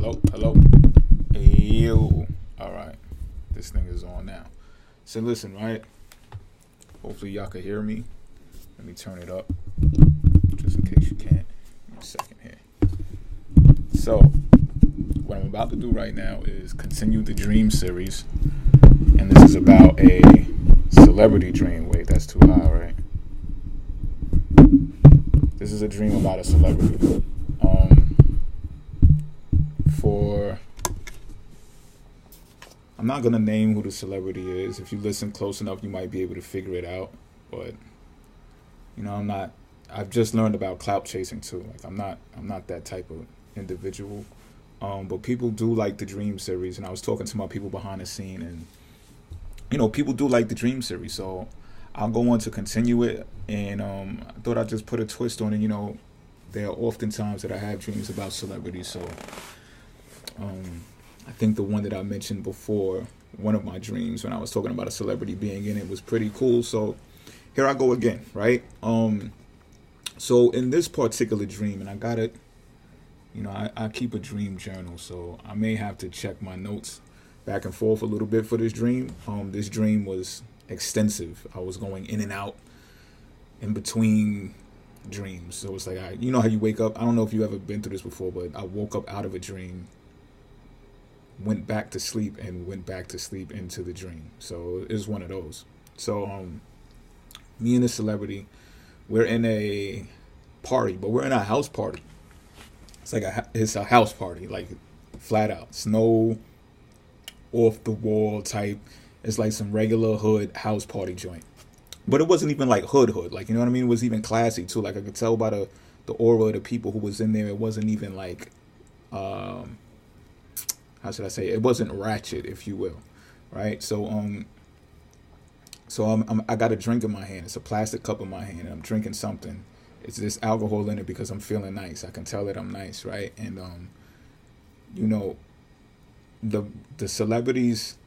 Hello. Yo. All right. This thing is on now. So listen, right? Hopefully y'all can hear me. Let me turn it up, just in case you can't. Give me a second here. So, what I'm about to do right now is continue the dream series, and this is about a celebrity dream. Wait, that's too high, right? This is a dream about a celebrity. I'm not gonna name who the celebrity is. If you listen close enough, you might be able to figure it out. But I'm not. I've just learned about clout chasing too. Like I'm not that type of individual. But people do like the dream series, and I was talking to my people behind the scene, and people do like the dream series. So I'll go on to continue it, and I thought I'd just put a twist on it. There are often times that I have dreams about celebrities, so I think the one that I mentioned before, one of my dreams when I was talking about a celebrity being in it, was pretty cool. So here I go again, right? So in this particular dream, and I got it, I keep a dream journal, so I may have to check my notes back and forth a little bit for this dream. This dream was extensive. I was going in and out in between dreams. So it's like, how you wake up. I don't know if you ever been through this before, but I woke up out of a dream, went back to sleep, and went back to sleep into the dream. So it's one of those. So me and the celebrity, we're in a party, but we're in a house party. It's a house party, like flat out. It's no off the wall type. It's like some regular hood house party joint. But it wasn't even like hood. Like, you know what I mean? It was even classy too. Like I could tell by the aura of the people who was in there. It wasn't even like how should I say? It wasn't ratchet, if you will, right? So I got a drink in my hand. It's a plastic cup in my hand, and I'm drinking something. It's this alcohol in it because I'm feeling nice. I can tell that I'm nice, right? And the celebrity's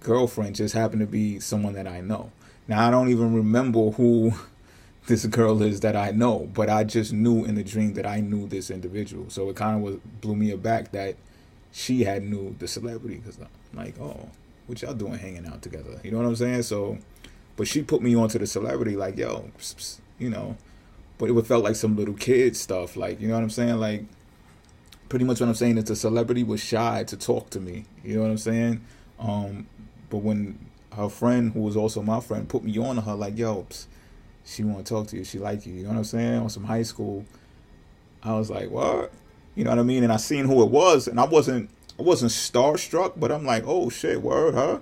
girlfriend just happened to be someone that I know. Now I don't even remember who this girl is that I know, but I just knew in the dream that I knew this individual. So it kind of blew me aback that she had knew the celebrity, because I'm like, oh, what y'all doing hanging out together? You know what I'm saying? So, but she put me onto the celebrity, like, yo, but it felt like some little kid stuff, like, you know what I'm saying? Like, pretty much what I'm saying is the celebrity was shy to talk to me. You know what I'm saying? But when her friend, who was also my friend, put me on to her, like, yo, she want to talk to you. She like you. You know what I'm saying? On some high school, I was like, what? You know what I mean? And I seen who it was, and I wasn't starstruck, but I'm like, oh shit, word, huh?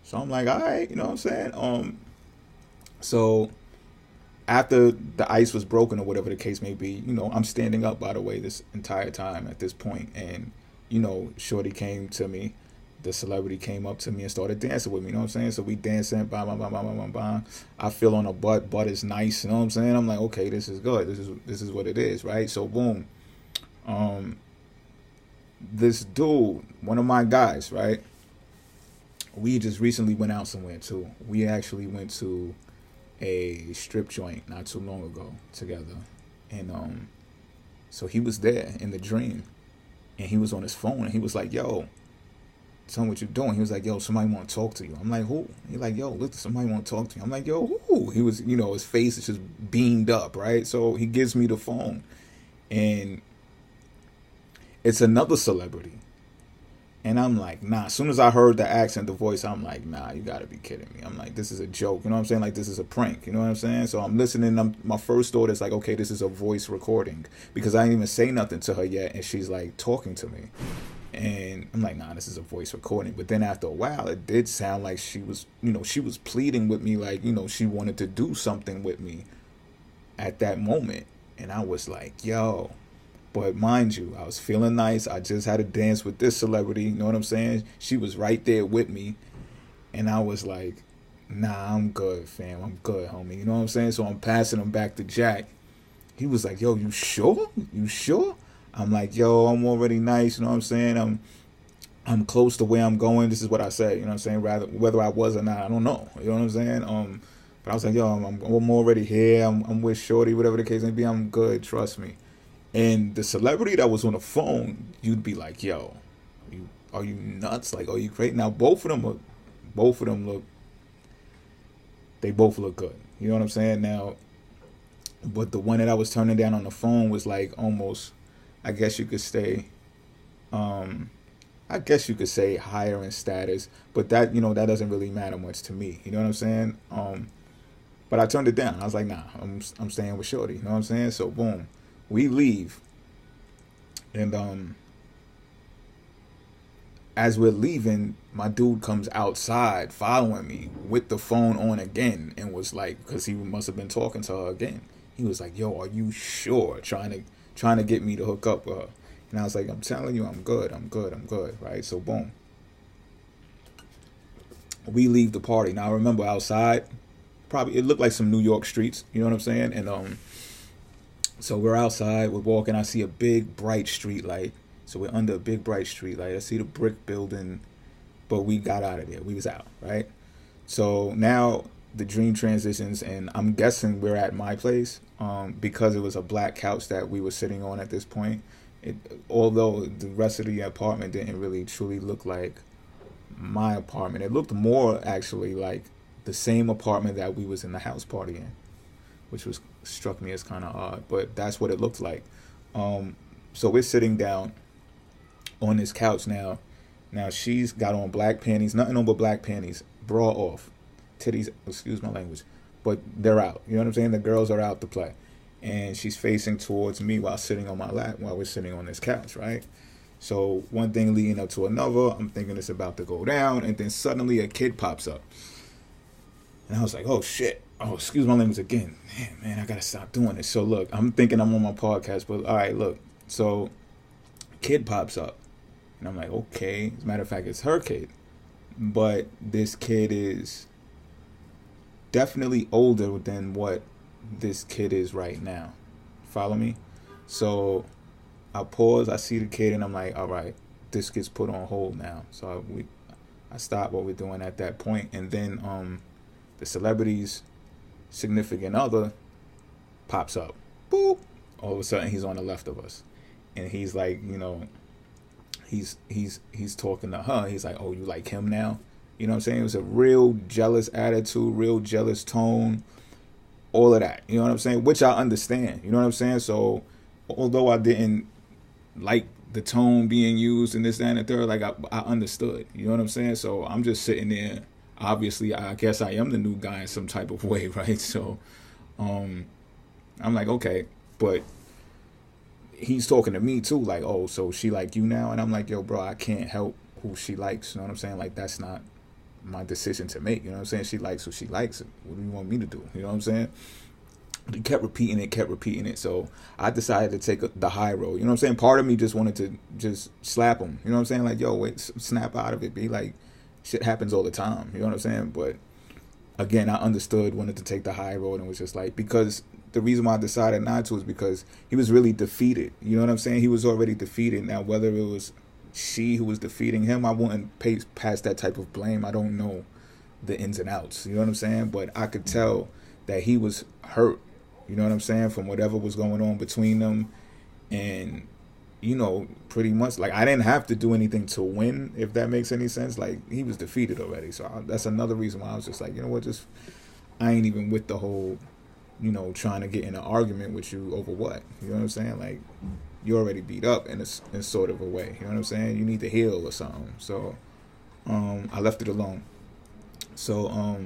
So I'm like, all right, you know what I'm saying? So after the ice was broken or whatever the case may be, I'm standing up, by the way, this entire time at this point, and shorty came to me. The celebrity came up to me and started dancing with me, you know what I'm saying? So we dancing, blah, blah, blah, blah, blah, blah, blah. I feel on a butt is nice, you know what I'm saying? I'm like, okay, this is good. This is what it is, right? So boom. This dude, one of my guys, right? We just recently went out somewhere too. We actually went to a strip joint not too long ago together. And so he was there in the dream, and he was on his phone, and he was like, yo, tell me what you're doing. He was like, yo, somebody want to talk to you. I'm like, who? He's like, yo, look, somebody want to talk to you. I'm like, yo, who? He was, his face is just beamed up, right? So he gives me the phone, and it's another celebrity. And I'm like, nah. As soon as I heard the accent, the voice, I'm like, nah, you gotta be kidding me. I'm like, this is a joke. You know what I'm saying? Like, this is a prank. You know what I'm saying? So I'm listening. My first thought is like, okay, this is a voice recording, because I didn't even say nothing to her yet, and she's like talking to me. And I'm like, nah, this is a voice recording. But then after a while, it did sound like she was, she was pleading with me, like, she wanted to do something with me at that moment. And I was like, yo. But mind you, I was feeling nice. I just had a dance with this celebrity. You know what I'm saying? She was right there with me. And I was like, nah, I'm good, fam. I'm good, homie. You know what I'm saying? So I'm passing him back to Jack. He was like, yo, you sure? You sure? I'm like, yo, I'm already nice. You know what I'm saying? I'm close to where I'm going. This is what I said. You know what I'm saying? Whether I was or not, I don't know. You know what I'm saying? But I was like, yo, I'm already here. I'm with shorty, whatever the case may be. I'm good. Trust me. And the celebrity that was on the phone, you'd be like, yo, are you nuts? Like, are you crazy? Now both of them look, they both look good. You know what I'm saying? Now, but the one that I was turning down on the phone was like almost, I guess you could say, higher in status, but that, that doesn't really matter much to me. You know what I'm saying? But I turned it down. I was like, nah, I'm staying with Shorty. You know what I'm saying? So boom, we leave, and as we're leaving, my dude comes outside following me with the phone on again, and was like, because he must have been talking to her again. He was like, yo, are you sure? Trying to get me to hook up with her. And I was like, I'm telling you, I'm good, right? So boom, we leave the party. Now I remember outside, probably it looked like some New York streets, you know what I'm saying? And so we're outside, we're walking, I see a big bright street light. So we're under a big bright street light. I see the brick building, but we got out of there. We was out, right? So now the dream transitions, and I'm guessing we're at my place, because it was a black couch that we were sitting on at this point. Although the rest of the apartment didn't really truly look like my apartment. It looked more actually like the same apartment that we was in the house party in, which struck me as kind of odd, but that's what it looked like. So we're sitting down on this couch now. Now she's got on black panties, nothing on but black panties, bra off, titties, excuse my language, but they're out. You know what I'm saying? The girls are out to play. And she's facing towards me while sitting on my lap while we're sitting on this couch, right? So one thing leading up to another, I'm thinking it's about to go down, and then suddenly a kid pops up. And I was like, oh shit. Oh, excuse my language again. Man, I gotta stop doing this. So look, I'm thinking I'm on my podcast, but all right, look. So kid pops up. And I'm like, okay. As a matter of fact, it's her kid. But this kid is definitely older than what this kid is right now. Follow me? So I pause, I see the kid, and I'm like, all right, this gets put on hold now. So I stop what we're doing at that point, and then the celebrity's significant other pops up. Boop. All of a sudden he's on the left of us. And he's like, he's talking to her. He's like, oh, you like him now? You know what I'm saying? It was a real jealous attitude, real jealous tone, all of that. You know what I'm saying? Which I understand. You know what I'm saying? So although I didn't like the tone being used and this, that, and the third, like I understood. You know what I'm saying? So I'm just sitting there. Obviously, I guess I am the new guy in some type of way, right? So I'm like, okay. But he's talking to me too, like, oh, so she like you now? And I'm like, yo, bro, I can't help who she likes. You know what I'm saying? Like, that's not my decision to make. You know what I'm saying? She likes who she likes. What do you want me to do? You know what I'm saying? But he kept repeating it. So I decided to take the high road. You know what I'm saying? Part of me just wanted to just slap him. You know what I'm saying? Like, yo, wait, snap out of it. Be like, shit happens all the time. You know what I'm saying? But again, I understood, wanted to take the high road, and was just like, because the reason why I decided not to is because he was really defeated. You know what I'm saying? He was already defeated. Now, whether it was she who was defeating him, I wouldn't pass that type of blame. I don't know the ins and outs. You know what I'm saying? But I could tell that he was hurt. You know what I'm saying? From whatever was going on between them. And, pretty much, like, I didn't have to do anything to win, if that makes any sense. Like, he was defeated already. So that's another reason why I was just like, you know what, I ain't even with the whole, trying to get in an argument with you over what. You know what I'm saying? Like, you already beat up in sort of a way. You know what I'm saying? You need to heal or something. So I left it alone. So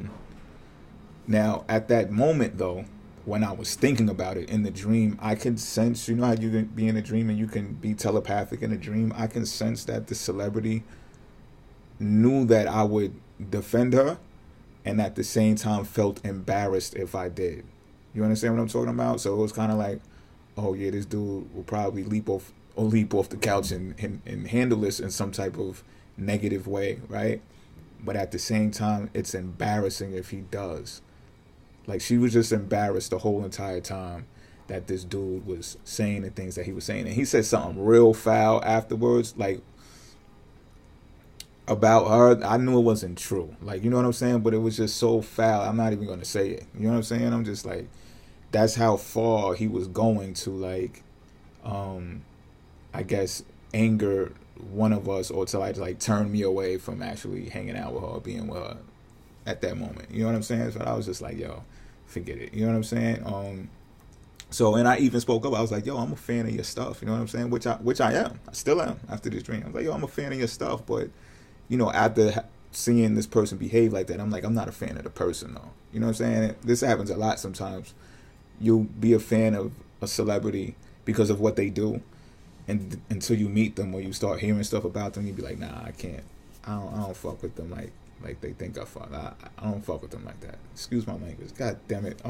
now, at that moment, though, when I was thinking about it in the dream, I could sense, how you can be in a dream and you can be telepathic in a dream. I can sense that the celebrity knew that I would defend her, and at the same time felt embarrassed if I did. You understand what I'm talking about? So it was kind of like, oh yeah, this dude will probably leap off the couch and handle this in some type of negative way, right? But at the same time, it's embarrassing if he does. Like, she was just embarrassed the whole entire time that this dude was saying the things that he was saying. And he said something real foul afterwards, like, about her. I knew it wasn't true. Like, you know what I'm saying? But it was just so foul, I'm not even going to say it. You know what I'm saying? I'm just like, that's how far he was going to, like, I guess, anger one of us, or to like turn me away from actually hanging out with her or being with her at that moment. You know what I'm saying? So I was just like, yo, forget it. You know what I'm saying? So, and I even spoke up. I was like, yo, I'm a fan of your stuff. You know what I'm saying? Which I am. I still am after this dream. I was like, yo, I'm a fan of your stuff. But, you know, after seeing this person behave like that, I'm like, I'm not a fan of the person, though. You know what I'm saying? This happens a lot sometimes. You'll be a fan of a celebrity because of what they do. And until you meet them or you start hearing stuff about them, you'll be like, nah, I can't. I don't fuck with them like they think I fuck. I don't fuck with them like that. Excuse my language. God damn it.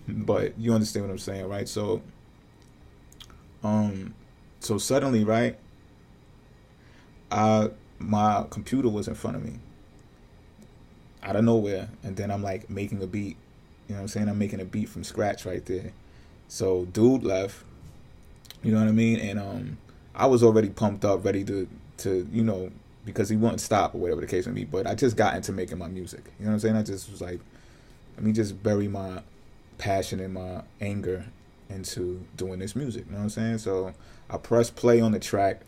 But you understand what I'm saying, right? So suddenly, right, my computer was in front of me out of nowhere, and then I'm like making a beat. You know what I'm saying? I'm making a beat from scratch right there. So dude left, you know what I mean? And I was already pumped up, ready to you know, because he wouldn't stop or whatever the case may be. But I just got into making my music. You know what I'm saying? I just was like, let me just bury my passion and my anger into doing this music. You know what I'm saying? So I pressed play on the track.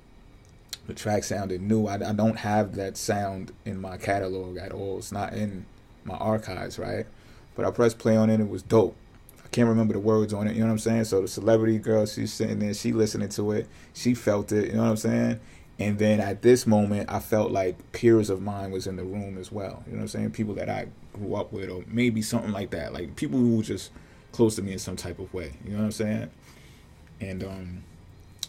The track sounded new. I don't have that sound in my catalog at all. It's not in my archives, right? But I pressed play on it. It was dope. I can't remember the words on it. You know what I'm saying? So the celebrity girl, she's sitting there. She listening to it. She felt it. You know what I'm saying? And then at this moment, I felt like peers of mine was in the room as well. You know what I'm saying? People that I grew up with, or maybe something like that. Like people who were just close to me in some type of way. You know what I'm saying? And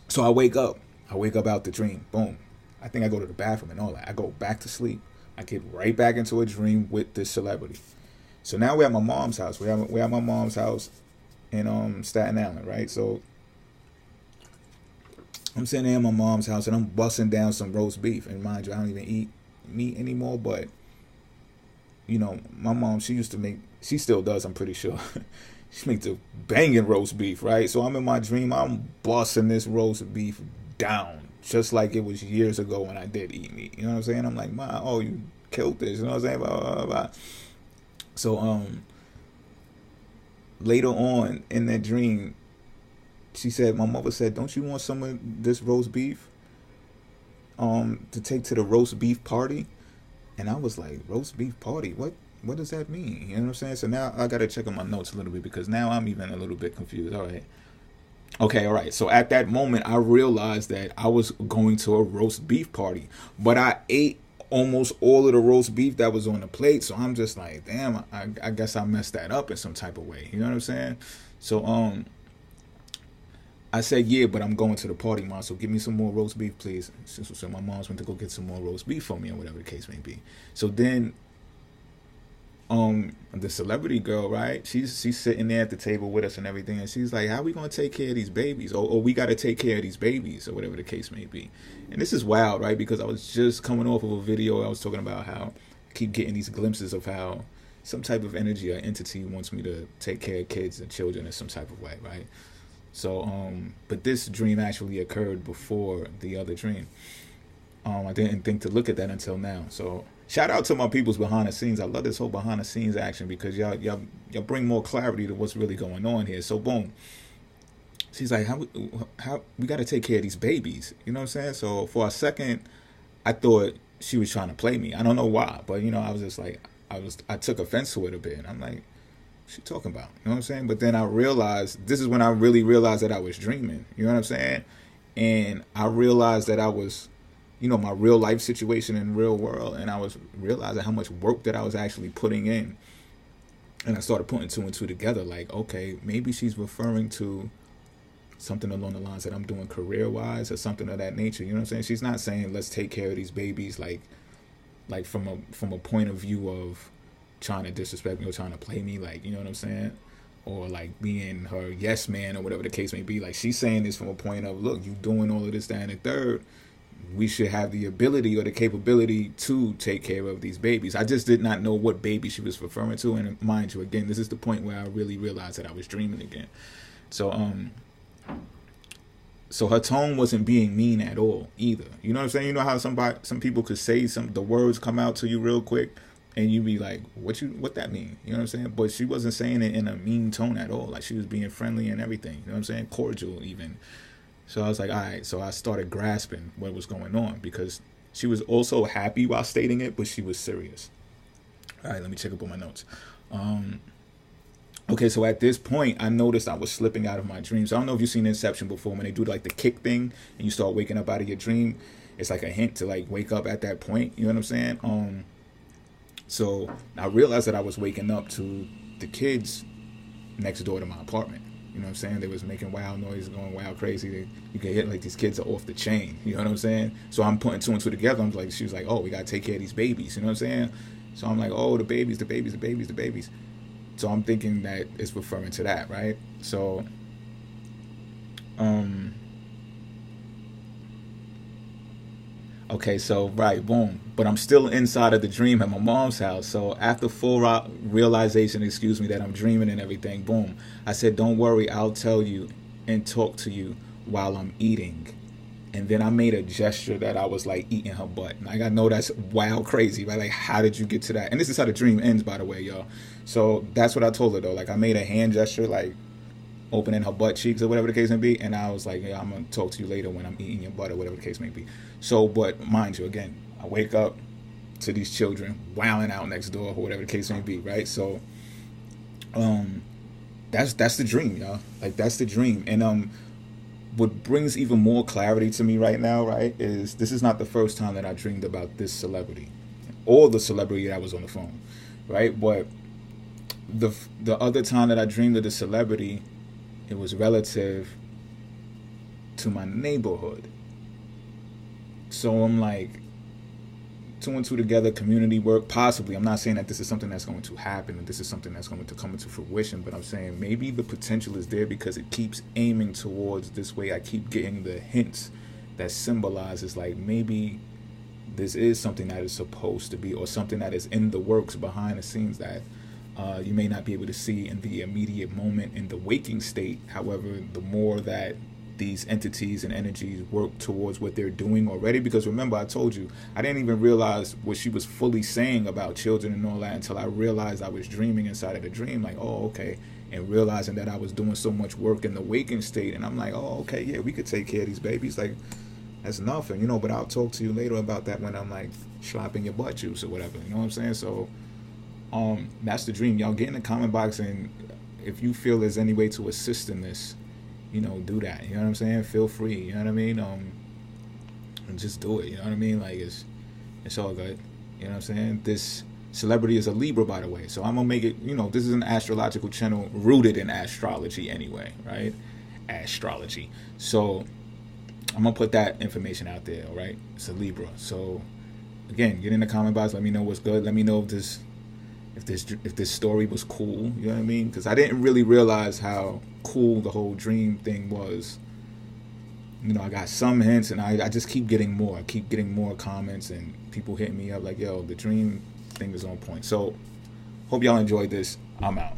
so I wake up. I wake up out the dream. Boom. I think I go to the bathroom and all that. I go back to sleep. I get right back into a dream with this celebrity. So now we're at my mom's house. We're at my mom's house in Staten Island, right? So I'm sitting there in my mom's house and I'm busting down some roast beef. And mind you, I don't even eat meat anymore. But, you know, my mom, she still does, I'm pretty sure. She makes a banging roast beef, right? So I'm in my dream. I'm busting this roast beef down. Just like it was years ago when I did eat meat. You know what I'm saying? I'm like, Ma, oh, you killed this. You know what I'm saying? Blah, blah, blah, blah. So later on in that dream, my mother said, don't you want some of this roast beef to take to the roast beef party? And I was like, roast beef party? What does that mean? You know what I'm saying? So now I got to check on my notes a little bit, because now I'm even a little bit confused. All right. Okay, all right. So at that moment, I realized that I was going to a roast beef party, but I ate almost all of the roast beef that was on the plate. So I'm just like, damn, I guess I messed that up in some type of way. You know what I'm saying? So I said, yeah, but I'm going to the party, Mom. So give me some more roast beef, please. So my mom's went to go get some more roast beef for me, or whatever the case may be. So then the celebrity girl, right, she's sitting there at the table with us and everything, and she's like, how are we gonna take care of these babies, or we got to take care of these babies, or whatever the case may be. And this is wild, right? Because I was just coming off of a video. I was talking about how I keep getting these glimpses of how some type of energy or entity wants me to take care of kids and children in some type of way, right? So but this dream actually occurred before the other dream. I didn't think to look at that until now. So shout out to my people's behind the scenes. I love this whole behind the scenes action, because y'all bring more clarity to what's really going on here. So boom, she's like, how we got to take care of these babies. You know what I'm saying? So for a second, I thought she was trying to play me. I don't know why, but you know, I was just like, I took offense to it a bit. And I'm like, what's she talking about? You know what I'm saying? But then I realized, this is when I really realized that I was dreaming. You know what I'm saying? And I realized that I was, you know, my real life situation in the real world, and I was realizing how much work that I was actually putting in. And I started putting two and two together, like, okay, maybe she's referring to something along the lines that I'm doing career-wise, or something of that nature. You know what I'm saying? She's not saying let's take care of these babies like from a point of view of trying to disrespect me or trying to play me, like, you know what I'm saying? Or like being her yes man, or whatever the case may be. Like, she's saying this from a point of, look, you doing all of this, that, and the third. We should have the ability or the capability to take care of these babies. I just did not know what baby she was referring to. And mind you, again, this is the point where I really realized that I was dreaming again. So so her tone wasn't being mean at all either. You know what I'm saying? You know how some people could say the words come out to you real quick, And you be like, what that mean? You know what I'm saying? But she wasn't saying it in a mean tone at all. Like, she was being friendly and everything. You know what I'm saying? Cordial even. So I was like, all right. So I started grasping what was going on, because she was also happy while stating it, but she was serious. All right, let me check up on my notes. Okay, so at this point, I noticed I was slipping out of my dreams. I don't know if you've seen Inception before, when they do like the kick thing and you start waking up out of your dream. It's like a hint to like wake up at that point. You know what I'm saying? So I realized that I was waking up to the kids next door to my apartment. You know what I'm saying? They was making wild noises, going wild crazy. You can hit like these kids are off the chain. You know what I'm saying? So I'm putting two and two together. I'm like, she was like, oh, we gotta take care of these babies. You know what I'm saying? So I'm like, oh, the babies. So I'm thinking that it's referring to that, right? So, okay, so, right, boom. But I'm still inside of the dream at my mom's house. So after full realization, that I'm dreaming and everything, boom, I said, don't worry, I'll tell you and talk to you while I'm eating. And then I made a gesture that I was like eating her butt. Like, I know that's wild crazy, right? Like, how did you get to that? And this is how the dream ends, by the way, y'all. So that's what I told her, though. Like, I made a hand gesture, like opening her butt cheeks or whatever the case may be. And I was like, yeah, I'm going to talk to you later when I'm eating your butt or whatever the case may be. So, but mind you, again, I wake up to these children wilding out next door or whatever the case may be, right? So, that's the dream, y'all. Like, that's the dream. And, what brings even more clarity to me right now, right, is this is not the first time that I dreamed about this celebrity or the celebrity that was on the phone, right? But the other time that I dreamed of the celebrity, it was relative to my neighborhood. So I'm like, two and two together, community work, possibly. I'm not saying that this is something that's going to happen and this is something that's going to come into fruition, but I'm saying maybe the potential is there because it keeps aiming towards this way. I keep getting the hints that symbolizes like maybe this is something that is supposed to be, or something that is in the works behind the scenes that you may not be able to see in the immediate moment in the waking state. However, the more that these entities and energies work towards what they're doing already, because remember, I told you I didn't even realize what she was fully saying about children and all that until I realized I was dreaming inside of the dream, like, oh, okay, and realizing that I was doing so much work in the waking state, and I'm like, oh, okay, yeah, we could take care of these babies, like, that's nothing, you know, but I'll talk to you later about that when I'm like slapping your butt juice or whatever, you know what I'm saying? So that's the dream. Y'all get in the comment box, and if you feel there's any way to assist in this, you know, do that. You know what I'm saying? Feel free. You know what I mean? And just do it. You know what I mean? Like, it's all good. You know what I'm saying? This celebrity is a Libra, by the way. So I'm gonna make it. You know, this is an astrological channel rooted in astrology, anyway, right? Astrology. So I'm gonna put that information out there. All right? It's a Libra. So again, get in the comment box. Let me know what's good. Let me know if this story was cool, you know what I mean? Because I didn't really realize how cool the whole dream thing was. You know, I got some hints, and I just keep getting more. I keep getting more comments and people hitting me up like, yo, the dream thing is on point. So, hope y'all enjoyed this. I'm out.